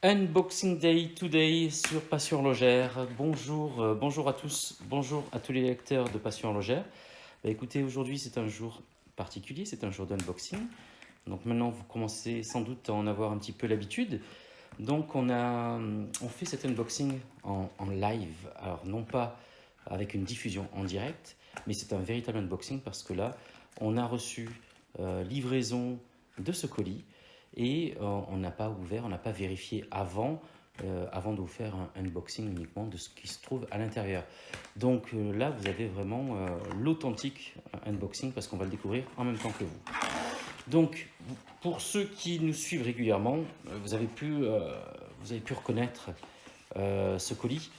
Unboxing Day today sur Passion Logère. Bonjour, bonjour à tous, bonjour à tous les lecteurs de Passion Logère. Écoutez, aujourd'hui c'est un jour particulier, c'est un jour d'unboxing. Donc maintenant vous commencez sans doute à en avoir un petit peu l'habitude. Donc on fait cet unboxing en live. Alors non pas avec une diffusion en direct, mais c'est un véritable unboxing parce que là on a reçu livraison de ce colis et on n'a pas ouvert, on n'a pas vérifié avant de vous faire un unboxing uniquement de ce qui se trouve à l'intérieur. Donc là, vous avez vraiment l'authentique unboxing parce qu'on va le découvrir en même temps que vous. Donc, pour ceux qui nous suivent régulièrement, vous avez pu reconnaître ce colis.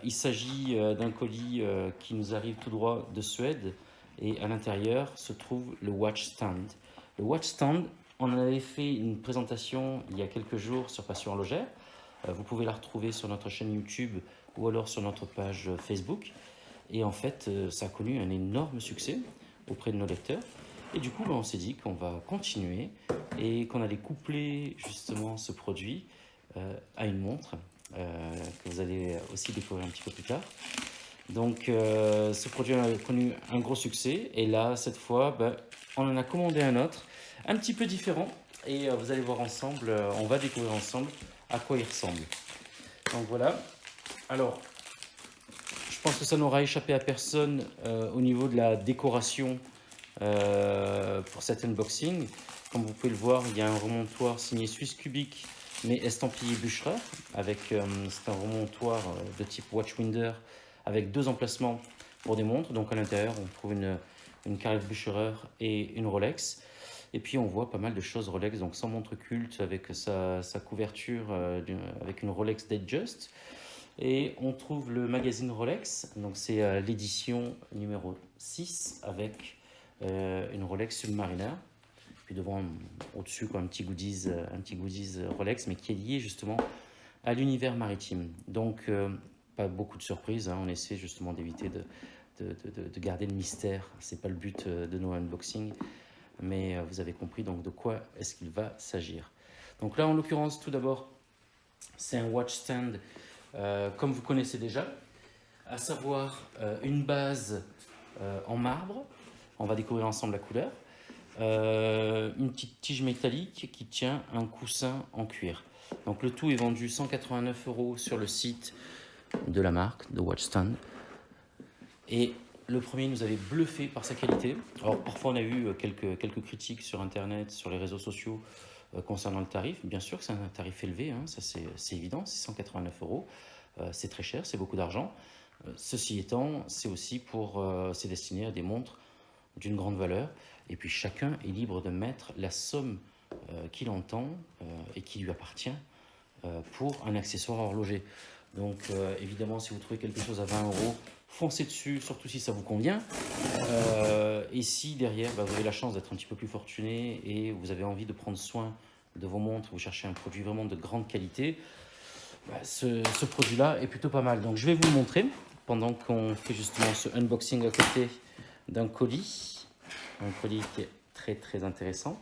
Il s'agit d'un colis qui nous arrive tout droit de Suède et à l'intérieur se trouve le Watch Stand. Le Watch Stand, on en avait fait une présentation il y a quelques jours sur Passion Logère. Vous pouvez la retrouver sur notre chaîne YouTube ou alors sur notre page Facebook. Et en fait, ça a connu un énorme succès auprès de nos lecteurs. Et du coup, on s'est dit qu'on va continuer et qu'on allait coupler justement ce produit à une montre que vous allez aussi découvrir un petit peu plus tard. Donc, ce produit a connu un gros succès. Et là, cette fois, on en a commandé un autre, un petit peu différent. Et vous allez voir ensemble, on va découvrir ensemble à quoi il ressemble. Donc voilà. Alors, je pense que ça n'aura échappé à personne au niveau de la décoration pour cet unboxing. Comme vous pouvez le voir, il y a un remontoir signé Suisse Cubic mais estampillé Bucherer. C'est un remontoir de type Watchwinder avec deux emplacements pour des montres. Donc à l'intérieur, on trouve une Carref Bucherer et une Rolex. Et puis on voit pas mal de choses Rolex, donc sans montre culte avec sa couverture avec une Rolex Datejust. Et on trouve le magazine Rolex, donc c'est l'édition numéro 6 avec une Rolex Submariner. Puis devant, au-dessus, un petit goodies Rolex, mais qui est lié justement à l'univers maritime. Donc, pas beaucoup de surprises, hein. On essaie justement d'éviter de garder le mystère. C'est pas le but de nos unboxings, mais vous avez compris donc de quoi est-ce qu'il va s'agir. Donc là, en l'occurrence, tout d'abord, c'est un watch stand comme vous connaissez déjà, à savoir une base en marbre. On va découvrir ensemble la couleur. Une petite tige métallique qui tient un coussin en cuir. Donc le tout est vendu 189 € sur le site de la marque, de Watchstand. Et le premier nous avait bluffé par sa qualité. Alors parfois on a eu quelques critiques sur internet, sur les réseaux sociaux concernant le tarif. Bien sûr que c'est un tarif élevé, hein, ça c'est évident, c'est 189 €. C'est très cher, c'est beaucoup d'argent. Ceci étant, c'est destiné à des montres d'une grande valeur. Et puis chacun est libre de mettre la somme qu'il entend et qui lui appartient pour un accessoire horloger. Donc évidemment, si vous trouvez quelque chose à 20 €, foncez dessus, surtout si ça vous convient. Et si derrière, vous avez la chance d'être un petit peu plus fortuné et vous avez envie de prendre soin de vos montres, vous cherchez un produit vraiment de grande qualité, ce produit-là est plutôt pas mal. Donc je vais vous le montrer pendant qu'on fait justement ce unboxing à côté d'un colis. Un colis qui est très très intéressant.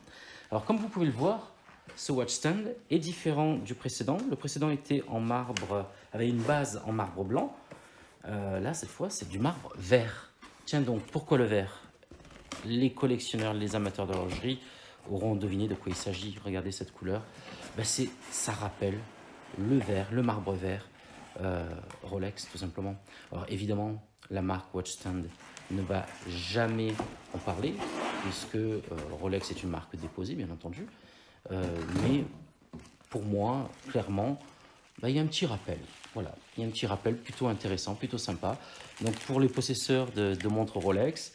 Alors comme vous pouvez le voir, ce watch stand est différent du précédent. Le précédent était en marbre, avait une base en marbre blanc. Là, cette fois, c'est du marbre vert. Tiens donc, pourquoi le vert? Les collectionneurs, les amateurs d'horlogerie auront deviné de quoi il s'agit. Regardez cette couleur. Ça rappelle le vert, le marbre vert, Rolex tout simplement. Alors évidemment, la marque Watchstand ne va jamais en parler, puisque Rolex est une marque déposée, bien entendu. Mais pour moi, clairement, il y a un petit rappel. Voilà, il y a un petit rappel plutôt intéressant, plutôt sympa. Donc pour les possesseurs de montres Rolex,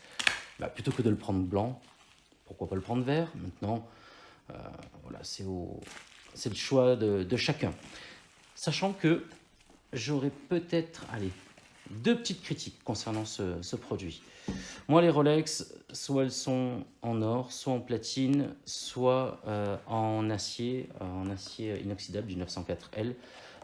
plutôt que de le prendre blanc, pourquoi pas le prendre vert? Maintenant, voilà, c'est le choix de chacun. Sachant que j'aurais peut-être, deux petites critiques concernant ce produit. Moi, les Rolex, soit elles sont en or, soit en platine, soit en acier inoxydable du 904L.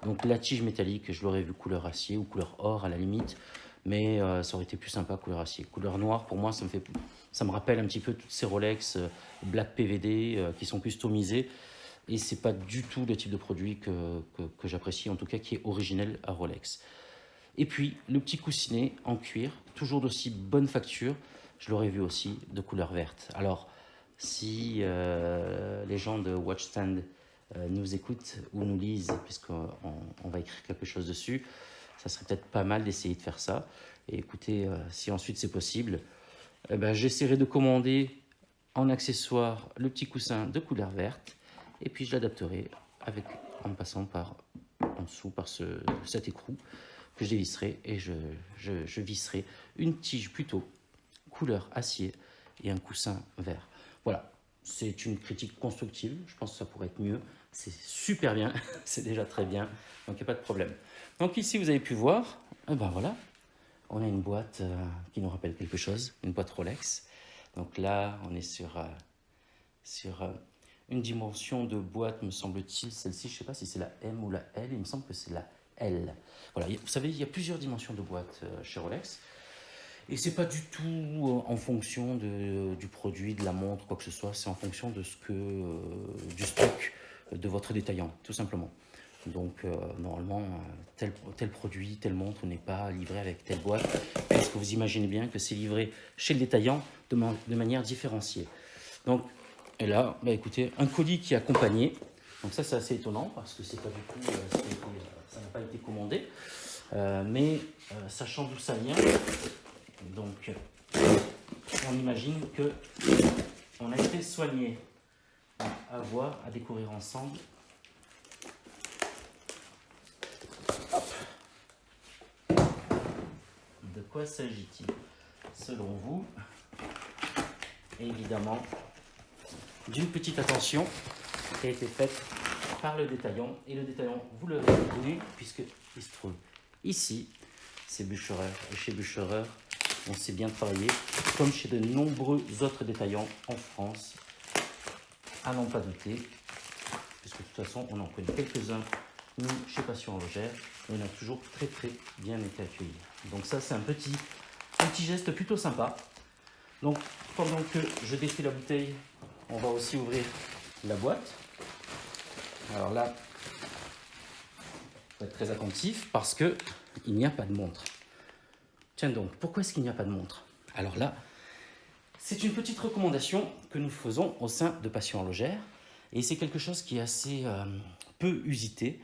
Donc la tige métallique, je l'aurais vu couleur acier ou couleur or à la limite, mais ça aurait été plus sympa couleur acier. Couleur noire, pour moi, ça me rappelle un petit peu toutes ces Rolex Black PVD qui sont customisées. Et c'est pas du tout le type de produit que j'apprécie, en tout cas qui est originel à Rolex. Et puis le petit coussinet en cuir, toujours d'aussi bonne facture, je l'aurais vu aussi de couleur verte. Alors si les gens de Watchstand nous écoutent ou nous lisent, puisqu'on va écrire quelque chose dessus, ça serait peut-être pas mal d'essayer de faire ça. Et écoutez, si ensuite c'est possible, j'essaierai de commander en accessoire le petit coussin de couleur verte, et puis je l'adapterai en passant en dessous par cet écrou que je dévisserai, et je visserai une tige plutôt couleur acier et un coussin vert. Voilà, c'est une critique constructive, je pense que ça pourrait être mieux, c'est super bien, c'est déjà très bien, donc il n'y a pas de problème. Donc ici vous avez pu voir, voilà, on a une boîte qui nous rappelle quelque chose, une boîte Rolex. Donc là on est sur une dimension de boîte, me semble-t-il, celle-ci, je ne sais pas si c'est la M ou la L, il me semble que c'est la L. Voilà, vous savez, il y a plusieurs dimensions de boîte chez Rolex. Et c'est pas du tout en fonction du produit, de la montre, quoi que ce soit. C'est en fonction de du stock de votre détaillant, tout simplement. Donc normalement, tel produit, telle montre n'est pas livré avec telle boîte, parce que vous imaginez bien que c'est livré chez le détaillant de manière différenciée. Donc, et là, écoutez, un colis qui est accompagné. Donc ça, c'est assez étonnant parce que c'est pas du tout, ça n'a pas été commandé. Mais sachant d'où ça vient, donc on imagine que on a été soigné. À voir, à découvrir ensemble. Hop. De quoi s'agit-il selon vous? Évidemment, d'une petite attention qui a été faite par le détaillant. Et le détaillant, vous l'avez reconnu, puisqu'il se trouve ici, c'est Bucherer. Et chez Bucherer, on sait bien travailler, comme chez de nombreux autres détaillants en France, à n'en pas douter, puisque de toute façon, on en connaît quelques-uns, nous, chez Passion Horlogère, et on a toujours très très bien été accueillis. Donc ça, c'est un petit geste plutôt sympa. Donc, pendant que je défie la bouteille, on va aussi ouvrir la boîte. Alors là, il faut être très attentif parce qu'il n'y a pas de montre. Tiens donc, pourquoi est-ce qu'il n'y a pas de montre? Alors là, c'est une petite recommandation que nous faisons au sein de Passion Horlogère. Et c'est quelque chose qui est assez peu usité.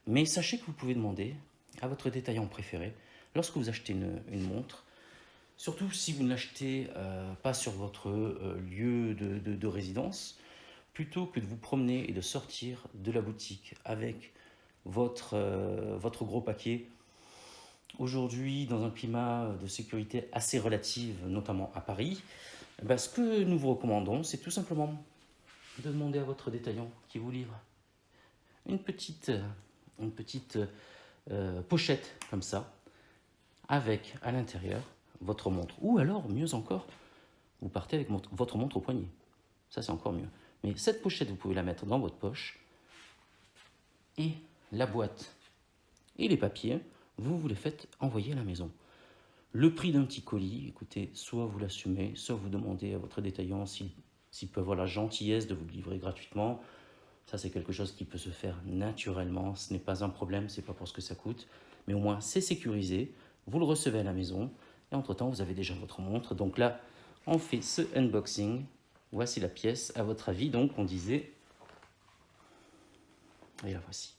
Mais sachez que vous pouvez demander à votre détaillant préféré, lorsque vous achetez une montre, surtout si vous ne l'achetez pas sur votre lieu de résidence, plutôt que de vous promener et de sortir de la boutique avec votre gros paquet, aujourd'hui dans un climat de sécurité assez relative, notamment à Paris, ce que nous vous recommandons, c'est tout simplement de demander à votre détaillant qui vous livre une petite pochette comme ça, avec à l'intérieur votre montre. Ou alors, mieux encore, vous partez avec votre montre au poignet. Ça, c'est encore mieux. Mais cette pochette, vous pouvez la mettre dans votre poche. Et la boîte et les papiers, vous les faites envoyer à la maison. Le prix d'un petit colis, écoutez, soit vous l'assumez, soit vous demandez à votre détaillant s'il peut avoir la gentillesse de vous le livrer gratuitement. Ça, c'est quelque chose qui peut se faire naturellement. Ce n'est pas un problème, c'est pas pour ce que ça coûte. Mais au moins, c'est sécurisé. Vous le recevez à la maison. Et entre-temps, vous avez déjà votre montre. Donc là, on fait ce unboxing. Voici la pièce. À votre avis, donc, on disait... Et la voici.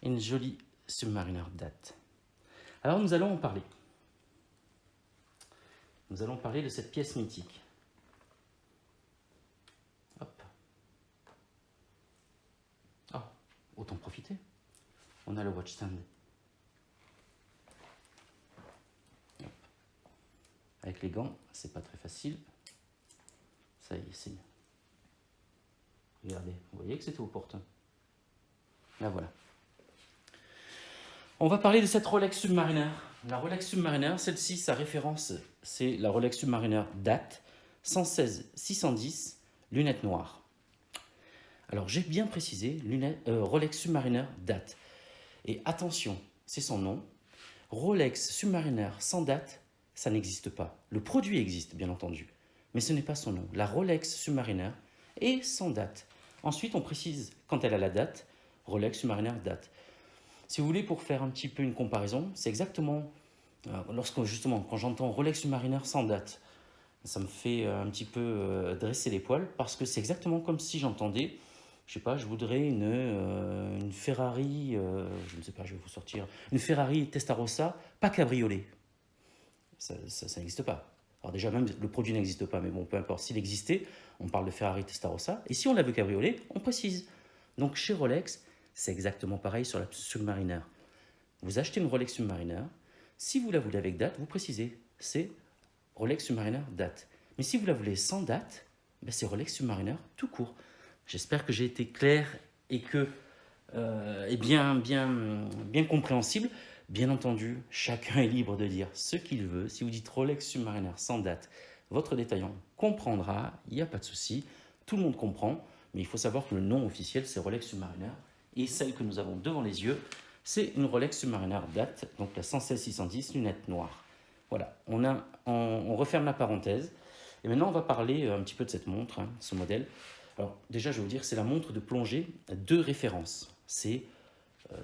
Une jolie Submariner date. Alors, nous allons en parler. Nous allons parler de cette pièce mythique. Hop. Oh, autant profiter. On a le watch stand. Hop. Avec les gants, c'est pas très facile. Ça y est, c'est mieux. Regardez, vous voyez que c'était opportun. Là, voilà. On va parler de cette Rolex Submariner. La Rolex Submariner, celle-ci, sa référence, c'est la Rolex Submariner date 116-610, lunettes noires. Alors, j'ai bien précisé, Rolex Submariner date. Et attention, c'est son nom. Rolex Submariner sans date, ça n'existe pas. Le produit existe, bien entendu, mais ce n'est pas son nom. La Rolex Submariner est sans date. Ensuite, on précise quand elle a la date, Rolex Submariner date. Si vous voulez, pour faire un petit peu une comparaison, c'est exactement, justement, quand j'entends Rolex Submariner sans date, ça me fait un petit peu dresser les poils, parce que c'est exactement comme si j'entendais, je sais pas, je voudrais une Ferrari, je ne sais pas, je vais vous sortir, une Ferrari Testarossa, pas cabriolet. Ça n'existe pas. Alors déjà, même le produit n'existe pas, mais bon, peu importe. S'il existait, on parle de Ferrari Testarossa. Et si on la veut cabriolet, on précise. Donc chez Rolex, c'est exactement pareil sur la Submariner. Vous achetez une Rolex Submariner. Si vous la voulez avec date, vous précisez. C'est Rolex Submariner date. Mais si vous la voulez sans date, ben c'est Rolex Submariner tout court. J'espère que j'ai été clair et que est bien compréhensible. Bien entendu, chacun est libre de dire ce qu'il veut. Si vous dites Rolex Submariner sans date, votre détaillant comprendra, il n'y a pas de souci, tout le monde comprend, mais il faut savoir que le nom officiel c'est Rolex Submariner et celle que nous avons devant les yeux, c'est une Rolex Submariner date, donc la 116-610 lunettes noires. Voilà, on referme la parenthèse et maintenant on va parler un petit peu de cette montre, hein, ce modèle. Alors déjà, je vais vous dire, c'est la montre de plongée de référence. C'est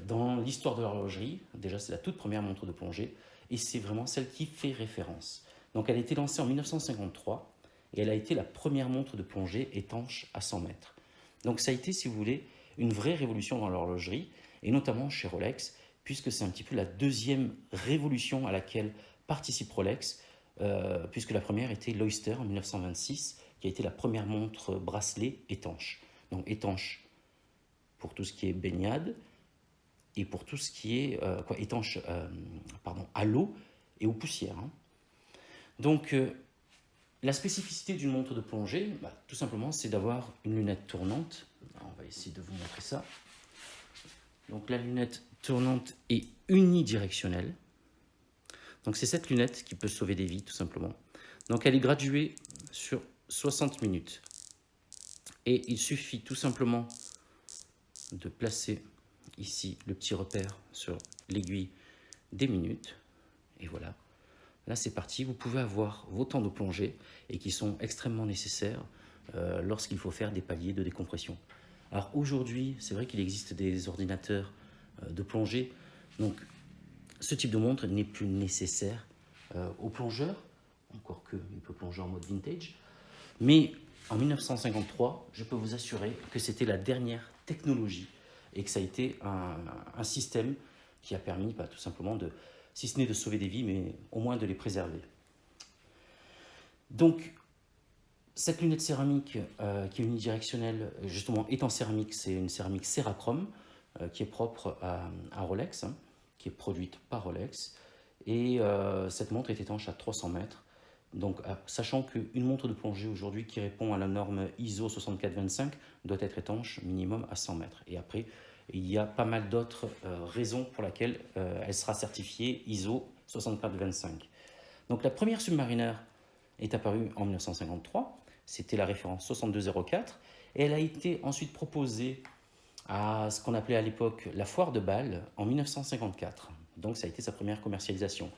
dans l'histoire de l'horlogerie, déjà c'est la toute première montre de plongée, et c'est vraiment celle qui fait référence. Donc elle a été lancée en 1953, et elle a été la première montre de plongée étanche à 100 mètres. Donc ça a été, si vous voulez, une vraie révolution dans l'horlogerie, et notamment chez Rolex, puisque c'est un petit peu la deuxième révolution à laquelle participe Rolex, puisque la première était l'Oyster en 1926, qui a été la première montre bracelet étanche. Donc étanche pour tout ce qui est baignade, et pour tout ce qui est étanche à l'eau et aux poussières. Hein. Donc, la spécificité d'une montre de plongée, tout simplement, c'est d'avoir une lunette tournante. Alors, on va essayer de vous montrer ça. Donc, la lunette tournante est unidirectionnelle. Donc, c'est cette lunette qui peut sauver des vies, tout simplement. Donc, elle est graduée sur 60 minutes. Et il suffit tout simplement de placer ici le petit repère sur l'aiguille des minutes. Et voilà, là c'est parti. Vous pouvez avoir vos temps de plongée et qui sont extrêmement nécessaires lorsqu'il faut faire des paliers de décompression. Alors aujourd'hui, c'est vrai qu'il existe des ordinateurs de plongée. Donc ce type de montre n'est plus nécessaire au plongeur, encore qu'il peut plonger en mode vintage. Mais en 1953, je peux vous assurer que c'était la dernière technologie et que ça a été un système qui a permis tout simplement de, si ce n'est de sauver des vies, mais au moins de les préserver. Donc, cette lunette céramique qui est unidirectionnelle, justement, est en céramique, c'est une céramique Cérachrome qui est propre à Rolex, hein, qui est produite par Rolex. Et cette montre est étanche à 300 mètres. Donc, sachant qu'une montre de plongée aujourd'hui qui répond à la norme ISO 6425 doit être étanche minimum à 100 mètres. Et après, il y a pas mal d'autres raisons pour lesquelles elle sera certifiée ISO 6425. Donc, la première Submariner est apparue en 1953. C'était la référence 6204. Et elle a été ensuite proposée à ce qu'on appelait à l'époque la foire de Bâle en 1954. Donc, ça a été sa première commercialisation.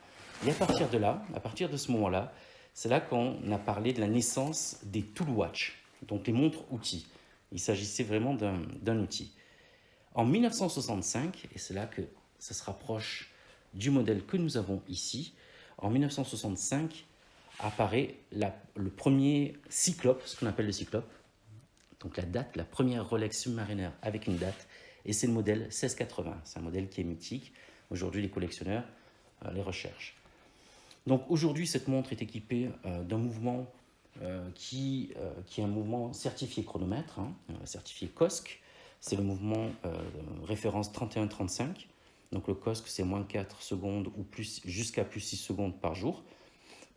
Et à partir de là, à partir de ce moment-là, c'est là qu'on a parlé de la naissance des tool watch, donc les montres-outils. Il s'agissait vraiment d'un outil. En 1965, et c'est là que ça se rapproche du modèle que nous avons ici, en 1965 apparaît le premier cyclope, ce qu'on appelle le cyclope, donc la date, la première Rolex Submariner avec une date, et c'est le modèle 1680. C'est un modèle qui est mythique. Aujourd'hui, les collectionneurs les recherchent. Donc aujourd'hui, cette montre est équipée d'un mouvement qui est un mouvement certifié chronomètre, hein, certifié COSC. C'est le mouvement référence 31-35. Donc le COSC, c'est moins 4 secondes ou plus, jusqu'à plus 6 secondes par jour.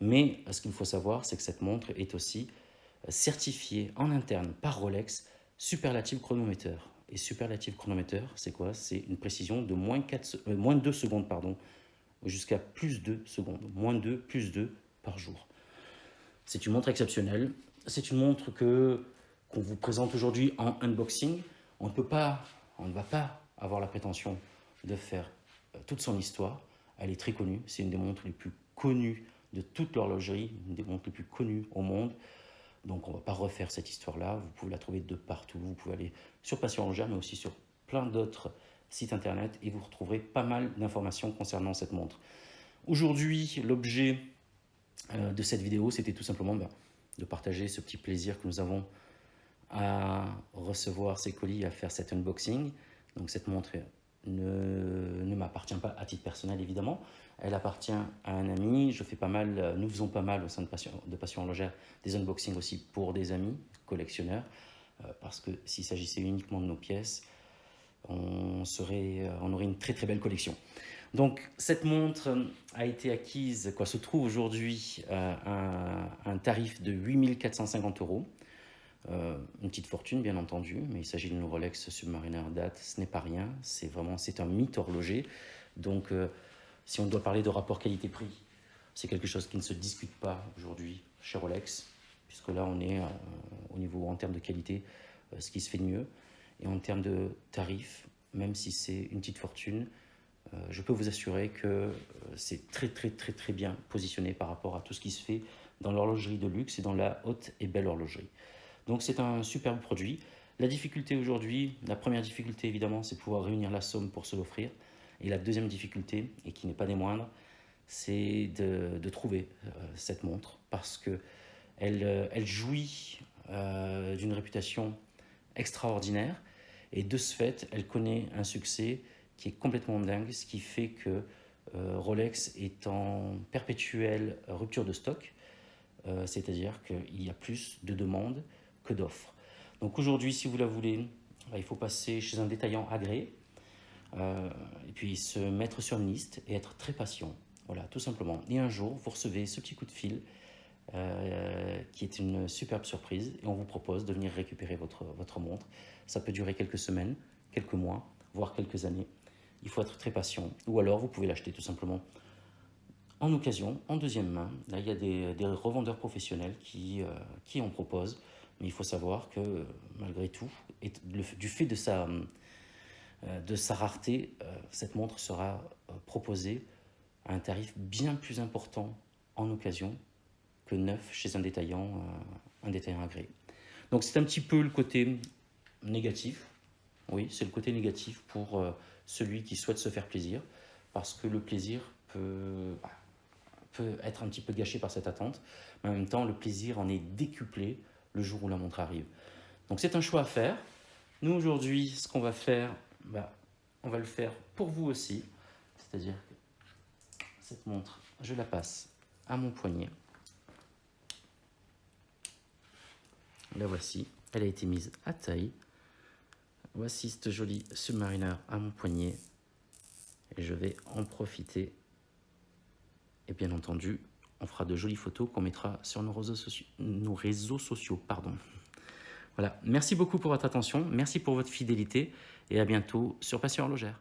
Mais ce qu'il faut savoir, c'est que cette montre est aussi certifiée en interne par Rolex Superlative Chronomètre. Et Superlative Chronomètre, c'est quoi? C'est une précision de moins 2 secondes, pardon, jusqu'à plus 2 secondes, moins 2, plus 2 par jour. C'est une montre exceptionnelle, c'est une montre qu'on vous présente aujourd'hui en unboxing. On ne va pas avoir la prétention de faire toute son histoire. Elle est très connue, c'est une des montres les plus connues de toute l'horlogerie, une des montres les plus connues au monde. Donc on ne va pas refaire cette histoire-là, vous pouvez la trouver de partout, vous pouvez aller sur Passion Horlogère, mais aussi sur plein d'autres sites internet et vous retrouverez pas mal d'informations concernant cette montre. Aujourd'hui, l'objet de cette vidéo, c'était tout simplement de partager ce petit plaisir que nous avons à recevoir ces colis, à faire cet unboxing. Donc cette montre ne m'appartient pas à titre personnel évidemment, elle appartient à un ami. Nous faisons pas mal au sein de Passion Horlogère des unboxings aussi pour des amis collectionneurs, parce que s'il s'agissait uniquement de nos pièces, on aurait une très très belle collection. Donc cette montre a été acquise, se trouve aujourd'hui à un tarif de 8 450 €. Une petite fortune bien entendu, mais il s'agit d'une Rolex Submariner date, ce n'est pas rien, c'est un mythe horloger. Donc si on doit parler de rapport qualité-prix, c'est quelque chose qui ne se discute pas aujourd'hui chez Rolex, puisque là on est au niveau en termes de qualité, ce qui se fait de mieux. Et en termes de tarifs, même si c'est une petite fortune, je peux vous assurer que c'est très très très très bien positionné par rapport à tout ce qui se fait dans l'horlogerie de luxe et dans la haute et belle horlogerie. Donc c'est un superbe produit. La difficulté aujourd'hui, la première difficulté évidemment, c'est pouvoir réunir la somme pour se l'offrir. Et la deuxième difficulté, et qui n'est pas des moindres, c'est de trouver cette montre, parce que elle jouit d'une réputation extraordinaire, et de ce fait, elle connaît un succès qui est complètement dingue, ce qui fait que Rolex est en perpétuelle rupture de stock, c'est-à-dire qu'il y a plus de demandes que d'offres. Donc aujourd'hui, si vous la voulez, il faut passer chez un détaillant agréé, et puis se mettre sur une liste et être très patient. Voilà, tout simplement. Et un jour, vous recevez ce petit coup de fil qui est une superbe surprise, et on vous propose de venir récupérer votre montre. Ça peut durer quelques semaines, quelques mois, voire quelques années. Il faut être très patient. Ou alors, vous pouvez l'acheter tout simplement en occasion, en deuxième main. Là, il y a des revendeurs professionnels qui en proposent. Mais il faut savoir que, malgré tout, du fait de sa rareté, cette montre sera proposée à un tarif bien plus important en occasion que neuf chez un détaillant agréé. Donc c'est un petit peu le côté négatif. Oui, c'est le côté négatif pour celui qui souhaite se faire plaisir, parce que le plaisir peut être un petit peu gâché par cette attente, mais en même temps, le plaisir en est décuplé le jour où la montre arrive. Donc c'est un choix à faire. Nous, aujourd'hui, ce qu'on va faire, on va le faire pour vous aussi. C'est-à-dire que cette montre, je la passe à mon poignet. La voici, elle a été mise à taille. Voici cette jolie Submariner à mon poignet. Et je vais en profiter. Et bien entendu, on fera de jolies photos qu'on mettra sur nos réseaux sociaux. Voilà, merci beaucoup pour votre attention, merci pour votre fidélité et à bientôt sur Passion Horlogère.